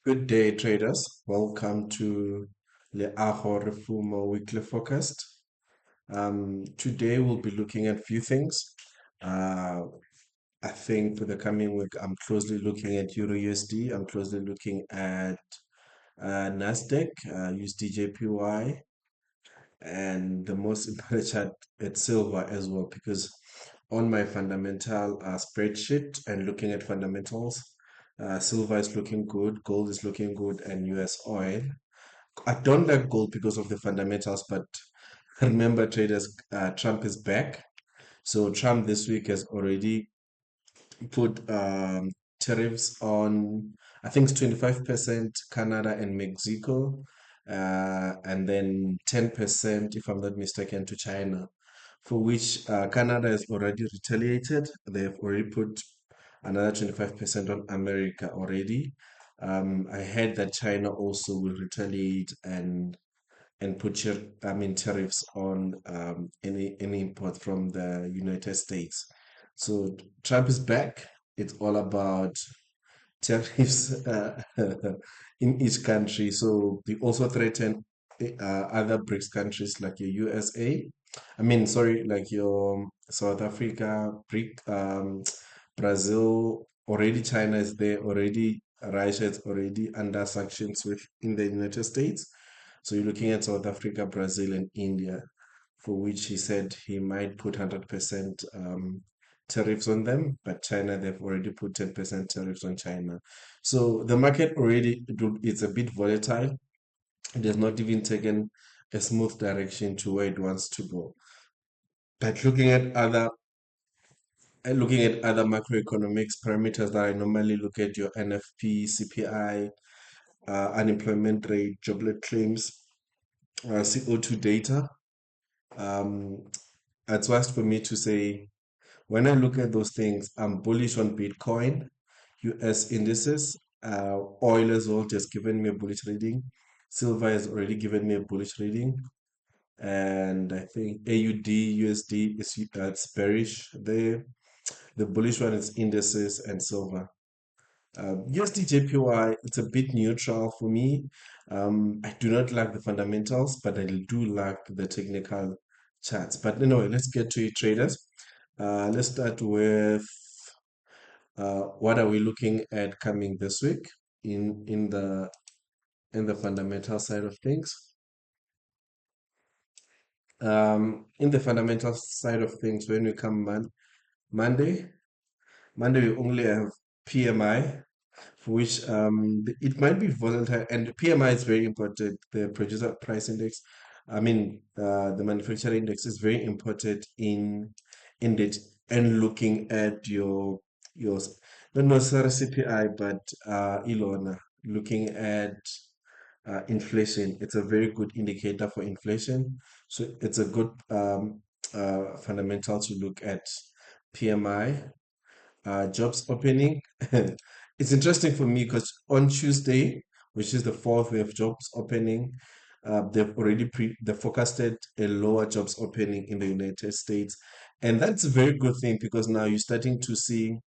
Good day, traders. Welcome to the AHOR Fumo Weekly Forecast. Today we'll be looking at a few things. Uh, I think for the coming week, I'm closely looking at Euro USD. I'm closely looking at Nasdaq, USD JPY, and the most important chart at silver as well, because on my fundamental spreadsheet and looking at fundamentals, silver is looking good, gold is looking good, and US oil. I don't like gold because of the fundamentals, but remember, traders, Trump is back. So Trump this week has already put tariffs on, I think it's 25% Canada and Mexico, and then 10%, if I'm not mistaken, to China, for which Canada has already retaliated. They've already put another 25% on America already. I heard that China also will retaliate and put tariffs on any import from the United States. So Trump is back. It's all about tariffs in each country. So they also threaten other BRICS countries like your USA. Sorry, like your South Africa, Brazil. Already China is there. Already Russia is already under sanctions in the United States. So you're looking at South Africa, Brazil, and India, for which he said he might put 100% tariffs on them, but China, they've already put 10% tariffs on China. So the market already, it's a bit volatile. It has not even taken a smooth direction to where it wants to go. But looking at other macroeconomics parameters that I normally look at, your NFP, CPI, unemployment rate, jobless claims, CO2 data. Um, it's worth for me to say when I look at those things, I'm bullish on Bitcoin, US indices, oil as well, just given me a bullish reading. Silver has already given me a bullish reading. And I think AUD, USD is it's bearish there. The bullish one is indices and silver. USD JPY, it's a bit neutral for me. I do not like the fundamentals, but I do like the technical charts. But anyway, let's get to it, traders. Let's start with what are we looking at coming this week in the fundamental side of things. In the fundamental side of things, when we come Monday, Monday we only have PMI, for which it might be volatile, and PMI is very important. The producer price index, the manufacturer index is very important in it, and looking at your not necessarily CPI, but Ilona, looking at inflation. It's a very good indicator for inflation. So it's a good fundamental to look at PMI, jobs opening. It's interesting for me because on Tuesday, which is the fourth, we have jobs opening. They forecasted a lower jobs opening in the United States, and that's a very good thing because now you're starting to see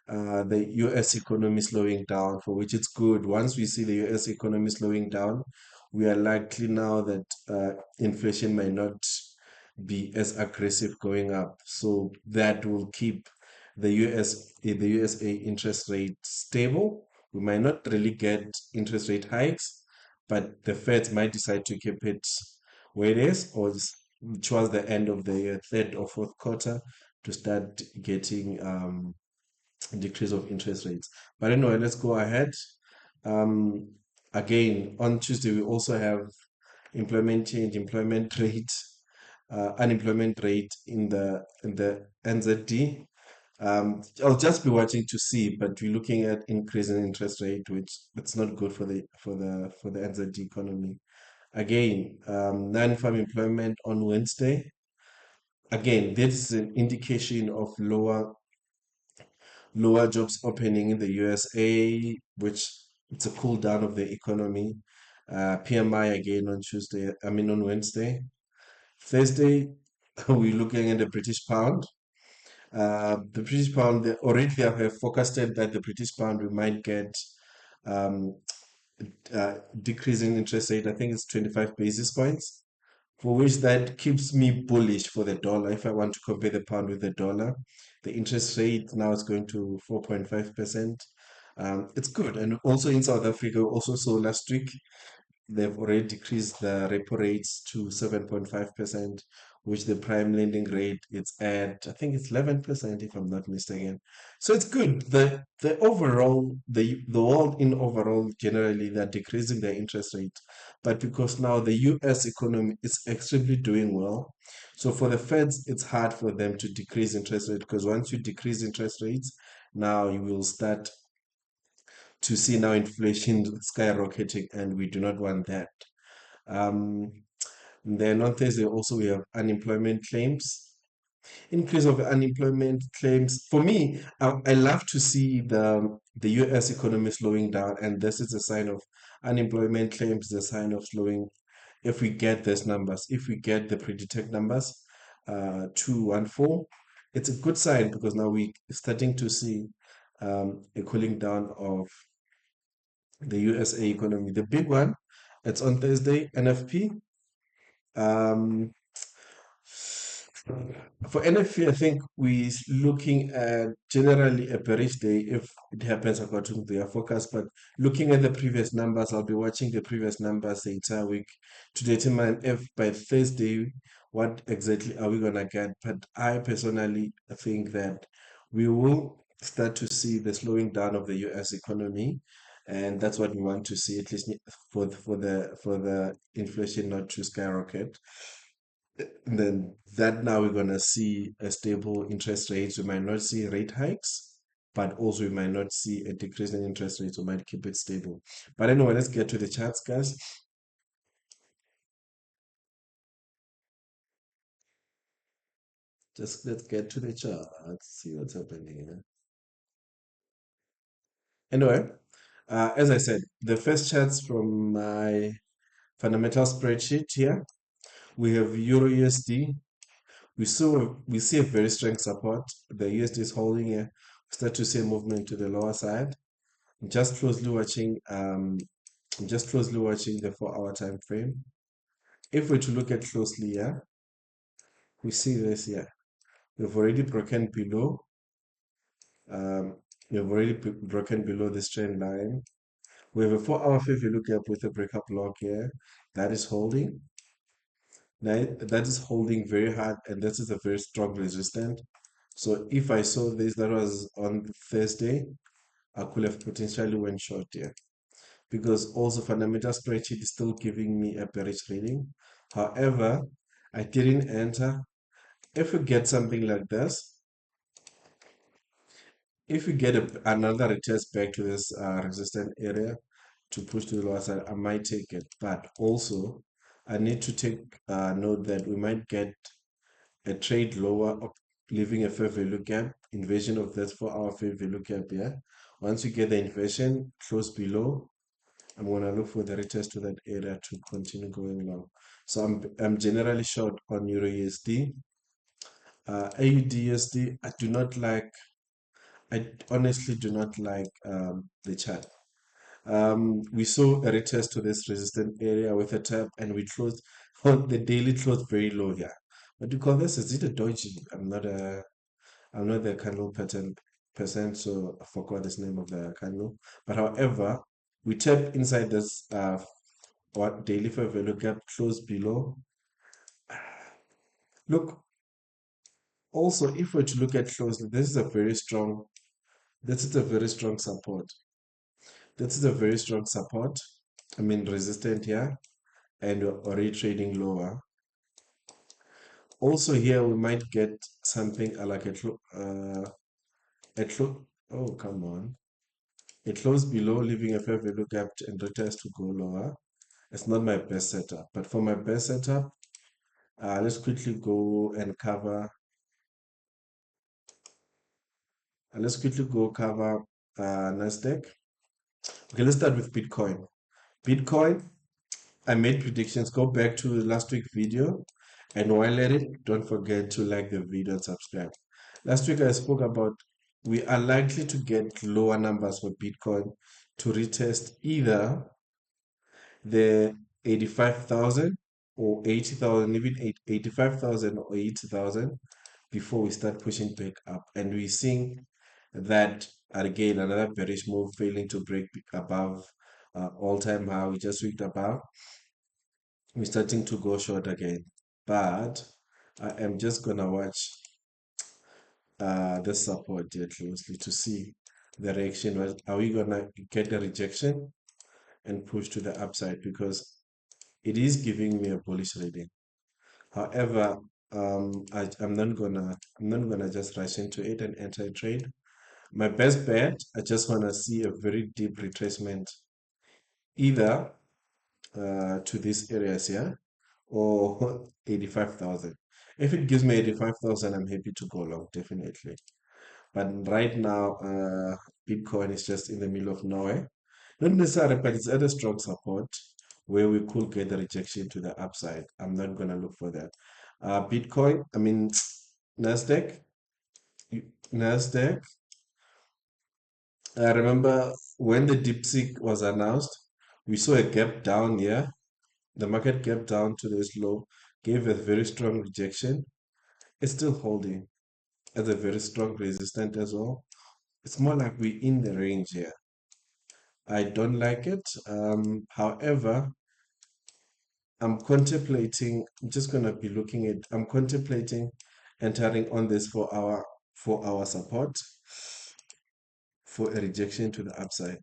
the US economy slowing down, for which it's good. Once we see the US economy slowing down, we are likely now that inflation might not be as aggressive going up. So that will keep the USA interest rate stable. We might not really get interest rate hikes, but the Fed might decide to keep it where it is, or towards the end of the year, third or fourth quarter, to start getting decrease of interest rates. But anyway, let's go ahead. Um, Again, on Tuesday, we also have employment change, employment rate, unemployment rate in the NZD. I'll just be watching to see, but we're looking at increase in interest rate, which it's not good for the NZD economy. Again, non-farm employment on Wednesday. Again, this is an indication of lower jobs opening in the USA, which it's a cool down of the economy. PMI again on Wednesday. Thursday, we're looking at the British pound. The British pound, they already have forecasted that the British pound we might get decrease in interest rate. I think it's 25 basis points, for which that keeps me bullish for the dollar. If I want to compare the pound with the dollar, the interest rate now is going to 4.5%. It's good. And also in South Africa, we also saw last week they've already decreased the repo rates to 7.5%, which the prime lending rate is at, I think it's 11%, if I'm not mistaken. So it's good. The overall, the world in overall, generally, they're decreasing their interest rate. But because now the US economy is extremely doing well, so for the Feds, it's hard for them to decrease interest rate, because once you decrease interest rates, now you will start to see now inflation skyrocketing, and we do not want that. Um, then on Thursday also we have unemployment claims. Increase of unemployment claims. For me, I love to see the US economy slowing down, and this is a sign of unemployment claims, the sign of slowing. If we get these numbers, if we get the predicted numbers, 214, it's a good sign, because now we're starting to see a cooling down of the USA economy. The big one, it's on Thursday, NFP. Um, for NFP, I think we're looking at generally a bearish day if it happens according to their forecast. But looking at the previous numbers, I'll be watching the previous numbers the entire week to determine if by Thursday, what exactly are we gonna get. But I personally think that we will start to see the slowing down of the US economy, and that's what we want to see, at least for the inflation not to skyrocket. And then that now we're gonna see a stable interest rates. We might not see rate hikes, but also we might not see a decrease in interest rates. We might keep it stable. But anyway, let's get to the charts, guys. Just let's get to the chart. See what's happening here. Anyway, as I said, the first charts from my fundamental spreadsheet here, we have Euro USD. We see a very strong support. The USD is holding here. Start to see a movement to the lower side. Just closely watching just closely watching the 4 hour time frame. If we're to look at closely here, we see this here. We've already broken below. Um, we've already broken below this trend line. We have a 4 hour if you look up with a breakup block here. That is holding. That is holding very hard, and this is a very strong resistance. So if I saw this, that was on Thursday, I could have potentially went short here, because also fundamental spreadsheet is still giving me a bearish reading. However, I didn't enter. If we get something like this, if we get another retest back to this resistant area to push to the lower side, I might take it. But also, I need to take note that we might get a trade lower, leaving a fair value gap, inversion of that 4 hour fair value gap here. Once you get the inversion close below, I'm gonna look for the retest to that area to continue going long. So I'm generally short on Euro USD. AUD USD, I do not like. I honestly do not like the chart. We saw a retest to this resistant area with a tap, and we closed on the daily closed very low here. What do you call this? Is it a doji? I'm not the candle pattern person, so I forgot this name of the candle. But however, we tap inside this what daily fair value gap close below. Look, also if we're to look at closely, this is a very strong support. This is a very strong support. I mean resistant here, and we're already trading lower. Also here we might get something like oh come on. A close below, leaving a fair value gap and retest to go lower. It's not my best setup, but for my best setup, let's quickly go and cover. Let's quickly go cover Nasdaq. Okay, let's start with Bitcoin. Bitcoin, I made predictions. Go back to last week's video, and while at it, don't forget to like the video and subscribe. Last week I spoke about we are likely to get lower numbers for Bitcoin to retest either the 85,000 or 80,000, even 85,000 or 80,000 before we start pushing back up. And we're seeing that again, another bearish move failing to break above all-time high. We just reached above. We're starting to go short again. But I am just gonna watch the support here closely to see the reaction. Are we gonna get a rejection and push to the upside? Because it is giving me a bullish reading. However, I'm not gonna just rush into it and enter a trade. My best bet, I just wanna see a very deep retracement, either to these areas here or 85,000. If it gives me 85,000, I'm happy to go long, definitely. But right now, Bitcoin is just in the middle of nowhere. Not necessarily, but it's at a strong support where we could get the rejection to the upside. I'm not gonna look for that. Bitcoin, I mean, Nasdaq, Nasdaq. I remember when the DeepSeek was announced, we saw a gap down here. The market gap down to this low, gave a very strong rejection. It's still holding as a very strong resistance as well. It's more like we're in the range here. I don't like it. However, I'm just gonna be looking at, I'm contemplating entering on this for our support for a rejection to the upside.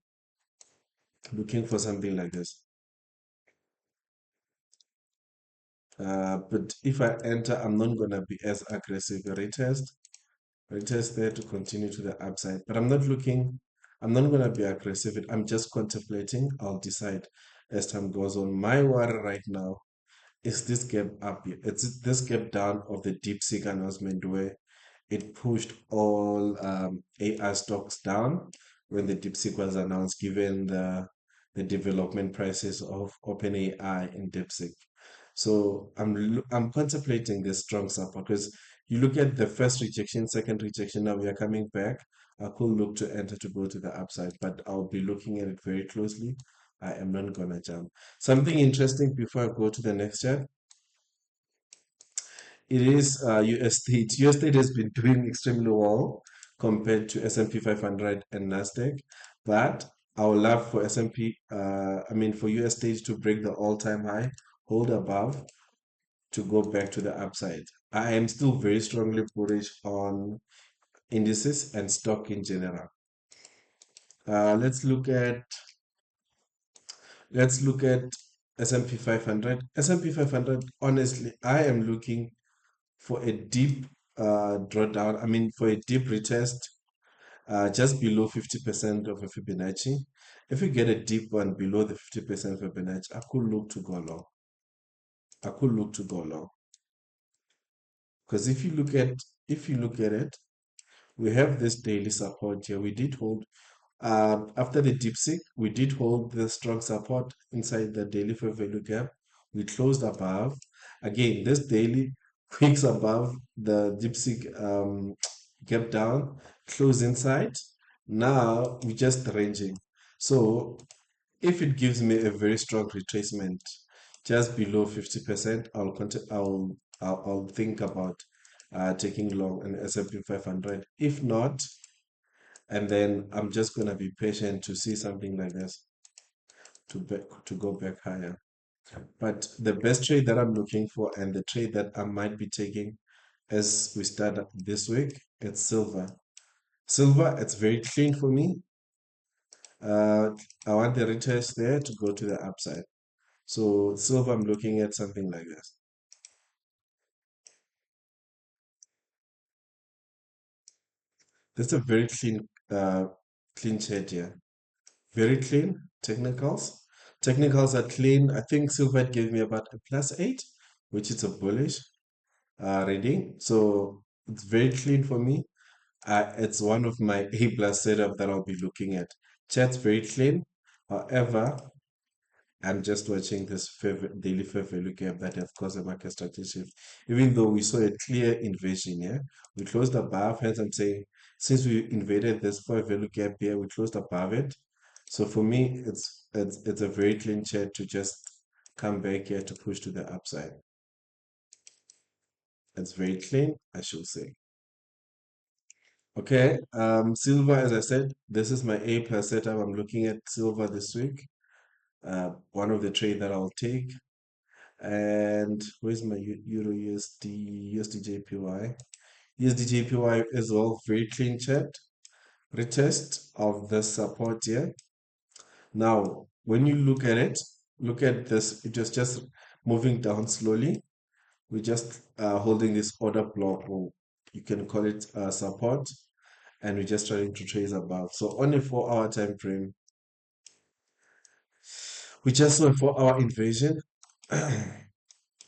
Looking for something like this. But if I enter, I'm not gonna be as aggressive. Retest there to continue to the upside. But I'm not gonna be aggressive. I'm just contemplating. I'll decide as time goes on. My worry right now is this gap up here. It's this gap down of the DeepSeek announcement where it pushed all AI stocks down when the DeepSeek was announced, given the development prices of OpenAI and DeepSeek. So I'm contemplating this strong support because you look at the first rejection, second rejection. Now we are coming back. I could look to enter to go to the upside, but I'll be looking at it very closely. I am not gonna jump. Something interesting before I go to the next chart. It is USD. USD has been doing extremely well compared to S&P 500 and Nasdaq, but I would love for S&P, I mean for USD to break the all-time high, hold above to go back to the upside. I am still very strongly bullish on indices and stock in general. Let's look at S&P 500. S&P 500, honestly, I am looking for a deep drawdown. I mean, for a deep retest, just below 50% of a Fibonacci. If you get a deep one below the 50% Fibonacci, I could look to go long. I could look to go long. Because if you look at it, we have this daily support here. We did hold after the DeepSeek, we did hold the strong support inside the daily fair value gap. We closed above. Again, this daily wicks above the DeepSeek gap down, close inside. Now we're just ranging. So if it gives me a very strong retracement just below 50%, I'll think about taking long an S&P 500. If not, and then I'm just gonna be patient to see something like this to go back higher. But the best trade that I'm looking for and the trade that I might be taking as we start this week, it's silver. Silver, it's very clean for me. I want the retest there to go to the upside. So silver, I'm looking at something like this. That's a very clean chart here. Very clean. Technicals. Technicals are clean. I think silver gave me about a +8, which is a bullish reading. So it's very clean for me. It's one of my A plus setup that I'll be looking at. Chart's very clean. However, I'm just watching this daily fair value gap that have caused a market structure shift. Even though we saw a clear invasion here, we closed above. Hence, I'm saying since we invaded this fair value gap here, we closed above it. So for me, it's a very clean chart to just come back here to push to the upside. It's very clean, I should say. Okay, silver, as I said, this is my A plus setup. I'm looking at silver this week. One of the trade that I'll take. And where's my Euro USD JPY? USD JPY as well, very clean chart. Retest of the support here. Now, when you look at it, look at this, it was just moving down slowly. We're just holding this order block, or you can call it support, and we're just trying to trace above. So on a 4 hour time frame, we just saw a 4 hour invasion.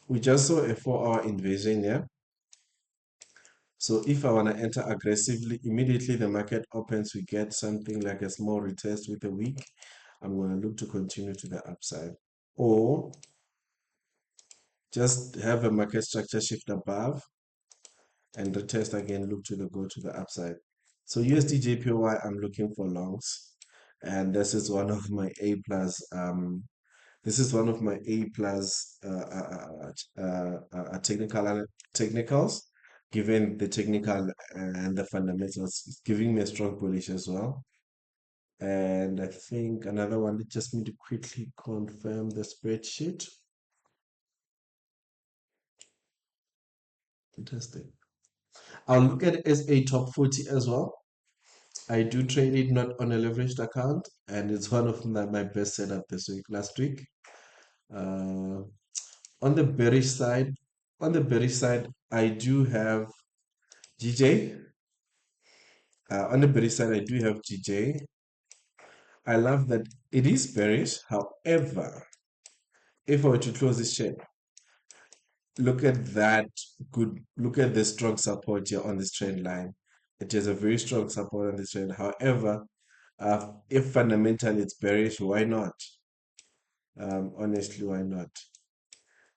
We just saw a 4 hour invasion, yeah. So if I want to enter aggressively, immediately the market opens, we get something like a small retest with a week. I'm going to look to continue to the upside. Or just have a market structure shift above and retest again, look to the go to the upside. So USD JPY, I'm looking for longs. And this is one of my A plus this is one of my A plus technicals, given the technical and the fundamentals, it's giving me a strong bullish as well. And I think another one, just need to quickly confirm the spreadsheet. Fantastic. I'll look at SA top 40 as well. I do trade it not on a leveraged account, and it's one of my best setup this week, last week. Uh, on the bearish side, I do have GJ. On the bearish side, I do have GJ. I love that it is bearish. However, if I were to close this share, look at that look at the strong support here on this trend line. It has a very strong support on this trend. However, if fundamentally it's bearish, why not? Honestly, why not?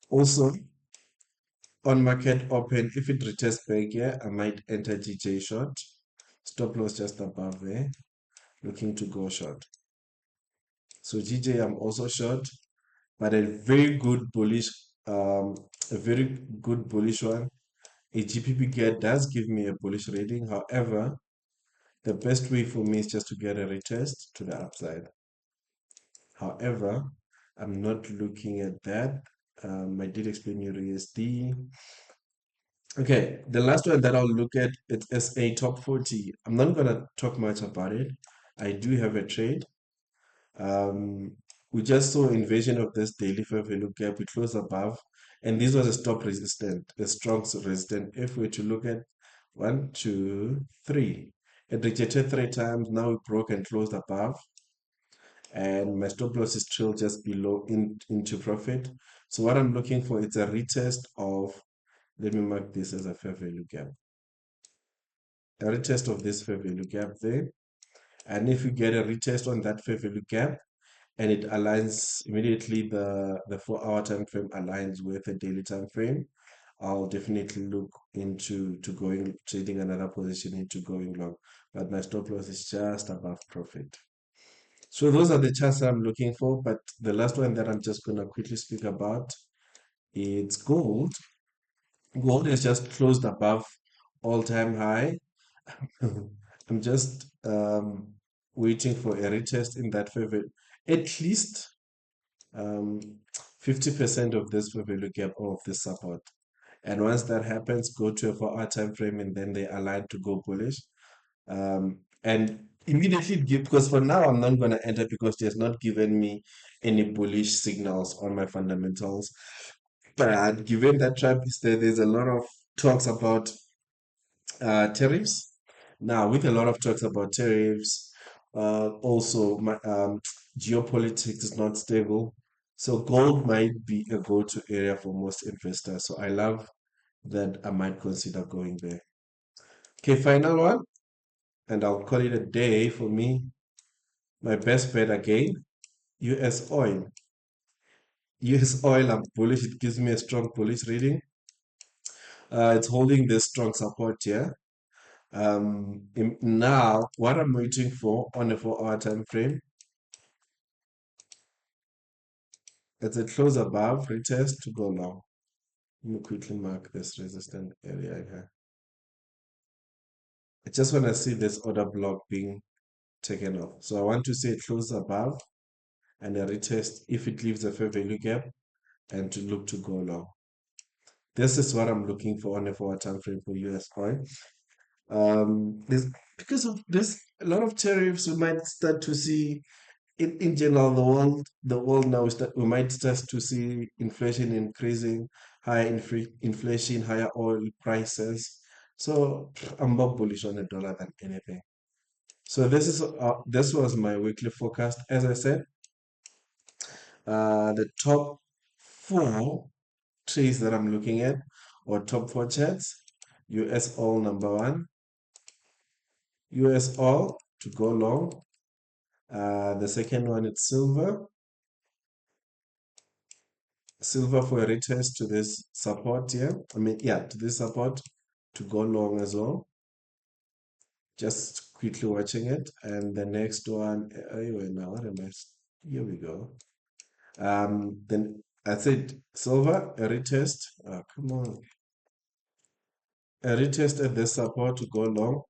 Also, on market open, if it retests back here, I might enter GJ short. Stop loss just above there, looking to go short. So GJ, I'm also short, but a very good bullish one. A GPP get does give me a bullish rating. However, the best way for me is just to get a retest to the upside. However, I'm not looking at that. I did explain your USD. Okay, the last one that I'll look at it's SA top 40. I'm not gonna talk much about it. I do have a trade. Um, we just saw invasion of this daily fair value gap. We closed above, and this was a stop resistant, a strong resistant. If we were to look at 1, 2, 3, it rejected 3 times. Now we broke and closed above, and my stop loss is still just below into profit. So what I'm looking for is a retest of, let me mark this as a fair value gap. A retest of this fair value gap there. And if you get a retest on that fair value gap and it aligns immediately, the 4 hour time frame aligns with the daily time frame, I'll definitely look into to going trading another position into going long. But my stop loss is just above profit. So those are the charts I'm looking for. But the last one that I'm just gonna quickly speak about, it's gold. Gold is just closed above all-time high. I'm just waiting for a retest in that favor. At least um, 50% of this favor gap of this support. And once that happens, go to a 4 hour time frame and then they align to go bullish. And immediately give, because for now I'm not going to enter because there's not given me any bullish signals on my fundamentals. But given that trap is there, there's a lot of talks about tariffs. Now, with a lot of talks about tariffs, also geopolitics is not stable. So gold might be a go-to area for most investors. So I love that I might consider going there. Okay, final one, and I'll call it a day for me. My best bet again, US oil. US oil, I'm bullish. It gives me a strong bullish reading. It's holding this strong support here. Now, what I'm waiting for on a 4 hour time frame It's a close above retest to go long. Let me quickly mark this resistant area here. I just want to see this order block being taken off. So I want to see it close above and a retest if it leaves a fair value gap and to look to go long. This is what I'm looking for on a forward time frame for US oil. There's because of this, a lot of tariffs we might start to see in general the world now is that we might start to see inflation increasing, higher inflation, higher oil prices. So I'm more bullish on the dollar than anything. So this was my weekly forecast. As I said, the top four trees that I'm looking at, or top four charts: US oil number one, US oil to go long. The second one is silver for a retest to this support here. I mean, yeah, to this support to go long as well. Just quickly watching it. And the next one, anyway, now what am I? Here we go. Then I said silver, a retest. Oh, come on. A retest at this support to go long.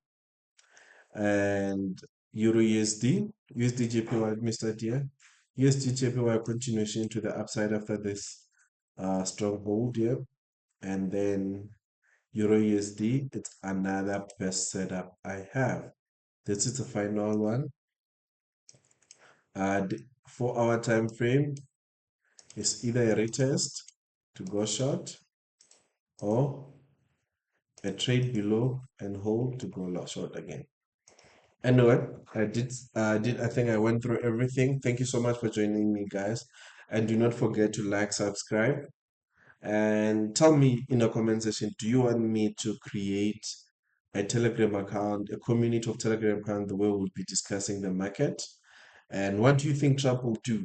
And Euro USD, USD JPY, Mr. Dear. USD JPY continuation to the upside after this strong hold here. And then Euro USD, it's another best setup I have. This is the final one. 4 hour time frame is either a retest to go short or a trade below and hold to go short again. Anyway, I think I went through everything. Thank you so much for joining me, guys. And do not forget to like, subscribe, and tell me in the comment section, do you want me to create a Telegram account, a community of Telegram account, the way we'll be discussing the market? And what do you think Trump will do?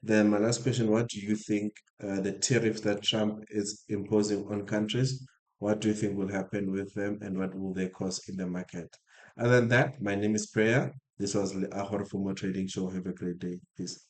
Then my last question, what do you think the tariffs that Trump is imposing on countries, what do you think will happen with them and what will they cause in the market? Other than that, my name is Prayer. This was the Ahor Fumo Trading Show. Have a great day. Peace.